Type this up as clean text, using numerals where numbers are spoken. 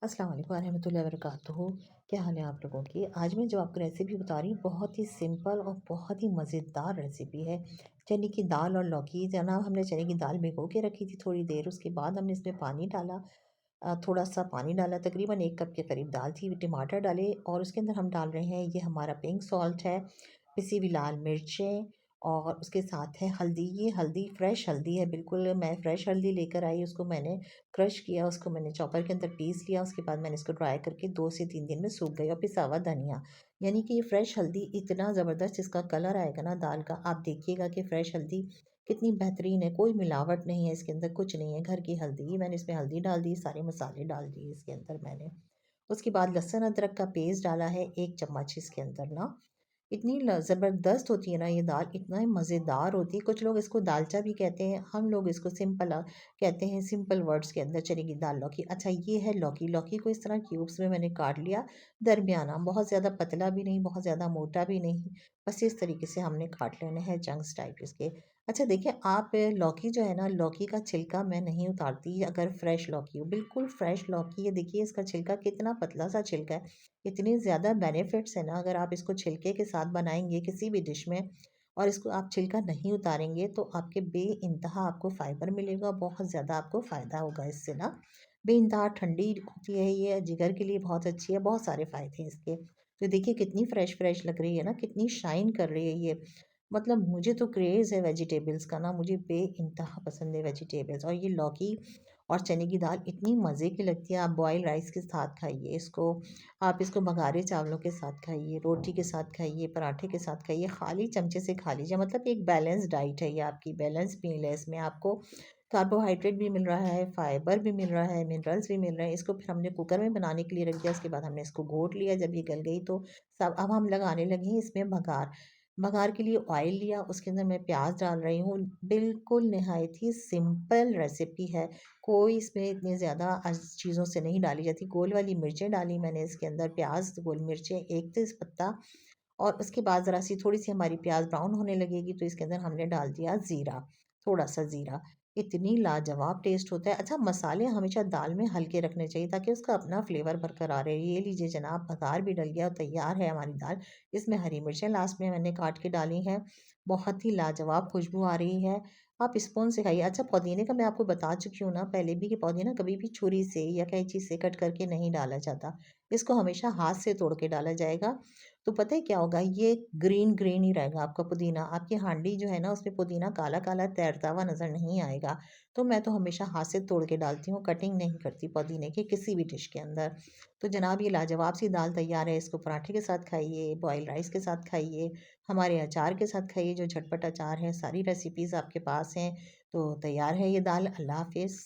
अस्सलाम वालेकुम रहमतुल्लाहि व बरकातुहू। क्या हाल है आप लोगों की। आज मैं जो आपको रेसिपी बता रही हूँ बहुत ही सिंपल और बहुत ही मज़ेदार रेसिपी है। चने की दाल और लौकी, जनाब हमने चने की दाल भिगो के रखी थी थोड़ी देर, उसके बाद हमने इसमें पानी डाला। थोड़ा सा पानी डाला, तकरीबन 1 कप के करीब दाल थी। टमाटर डाले और उसके अंदर हम डाल रहे हैं, ये हमारा पिंक सॉल्ट है, पिसी हुई लाल मिर्चें और उसके साथ है हल्दी। ये हल्दी फ्रेश हल्दी है, बिल्कुल मैं फ्रेश हल्दी लेकर आई, उसको मैंने क्रश किया, उसको मैंने चॉपर के अंदर पीस लिया। उसके बाद मैंने इसको ड्राई करके 2 से 3 दिन में सूख गई। और पिसा हुआ धनिया, यानी कि ये फ्रेश हल्दी इतना ज़बरदस्त इसका कलर आएगा ना दाल का, आप देखिएगा कि फ्रेश हल्दी कितनी बेहतरीन है। कोई मिलावट नहीं है इसके अंदर, कुछ नहीं है, घर की हल्दी। मैंने इसमें हल्दी डाल दी, सारे मसाले डाल दिए इसके अंदर मैंने। उसके बाद लहसुन अदरक का पेस्ट डाला है 1 चम्मच इसके अंदर ना। इतनी ज़बरदस्त होती है ना ये दाल, इतना ही मज़ेदार होती है। कुछ लोग इसको दालचा भी कहते हैं, हम लोग इसको सिंपल कहते हैं, सिंपल वर्ड्स के अंदर चने की दाल लौकी। अच्छा, ये है लौकी। लौकी को इस तरह क्यूब्स में मैंने काट लिया, दरमियाना, बहुत ज़्यादा पतला भी नहीं, बहुत ज़्यादा मोटा भी नहीं, बस इस तरीके से हमने काट लेने हैं चंक्स टाइप इसके। अच्छा देखिए आप, लौकी जो है ना, लौकी का छिलका मैं नहीं उतारती अगर फ्रेश लौकी हो, बिल्कुल फ्रेश लौकी है। देखिए इसका छिलका कितना पतला सा छिलका है। इतनी ज़्यादा बेनिफिट्स है ना, अगर आप इसको छिलके के साथ बनाएंगे किसी भी डिश में और इसको आप छिलका नहीं उतारेंगे तो आपके बेइंतहा आपको फ़ाइबर मिलेगा, बहुत ज़्यादा आपको फ़ायदा होगा इससे ना। बेइंतहा ठंडी होती है ये, जिगर के लिए बहुत अच्छी है, बहुत सारे फ़ायदे हैं इसके। तो देखिए कितनी फ्रेश फ्रेश लग रही है ना, कितनी शाइन कर रही है ये। मतलब मुझे तो क्रेज़ है वेजिटेबल्स का ना, मुझे बेइंतहा पसंद है वेजिटेबल्स। और ये लौकी और चने की दाल इतनी मज़े की लगती है, आप बॉयल राइस के साथ खाइए इसको, आप इसको बघारे चावलों के साथ खाइए, रोटी के साथ खाइए, पराठे के साथ खाइए, खाली चमचे से खा लीजिए। मतलब एक बैलेंस डाइट है ये आपकी, बैलेंस मील है। इसमें आपको कार्बोहाइड्रेट भी मिल रहा है, फाइबर भी मिल रहा है, मिनरल्स भी मिल रहे हैं। इसको फिर हमने कुकर में बनाने के लिए रख दिया, उसके बाद हमने इसको घोट लिया। जब ये गल गई तो सब, अब हम लगाने लगे हैं इसमें बघार। बघार के लिए ऑयल लिया, उसके अंदर मैं प्याज डाल रही हूँ। बिल्कुल नहायत ही सिंपल रेसिपी है, कोई इसमें इतनी ज़्यादा चीज़ों से नहीं डाली जाती। गोल वाली मिर्चें डाली मैंने इसके अंदर, प्याज, गोल मिर्चें, एक तेज़पत्ता। और उसके बाद ज़रा सी थोड़ी सी हमारी प्याज ब्राउन होने लगेगी तो इसके अंदर हमने डाल दिया ज़ीरा, थोड़ा सा ज़ीरा। इतनी लाजवाब टेस्ट होता है। अच्छा, मसाले हमेशा दाल में हल्के रखने चाहिए ताकि उसका अपना फ्लेवर बरकरार रहे। ये लीजिए जनाब, बघार भी डल गया और तैयार है हमारी दाल। इसमें हरी मिर्चें लास्ट में मैंने काट के डाली हैं, बहुत ही लाजवाब खुशबू आ रही है। आप स्पून से खाइए। अच्छा, पुदीने का मैं आपको बता चुकी हूँ ना पहले भी कि पुदीना कभी भी छुरी से या कैंची से कट करके नहीं डाला जाता, इसको हमेशा हाथ से तोड़ के डाला जाएगा। तो पता है क्या होगा, ये ग्रीन ग्रीन ही रहेगा आपका पुदीना, आपकी हांडी जो है ना उसमें पुदीना काला काला तैरता हुआ नज़र नहीं आएगा। तो मैं तो हमेशा हाथ से तोड़ के डालती हूँ, कटिंग नहीं करती पुदीने की किसी भी डिश के अंदर। तो जनाब ये लाजवाब सी दाल तैयार है, इसको पराठे के साथ खाइए, बॉयल राइस के साथ खाइए, हमारे अचार के साथ खाइए जो झटपट अचार है। सारी रेसिपीज़ आपके पास हैं। तो तैयार है ये दाल। अल्लाह हाफिज़।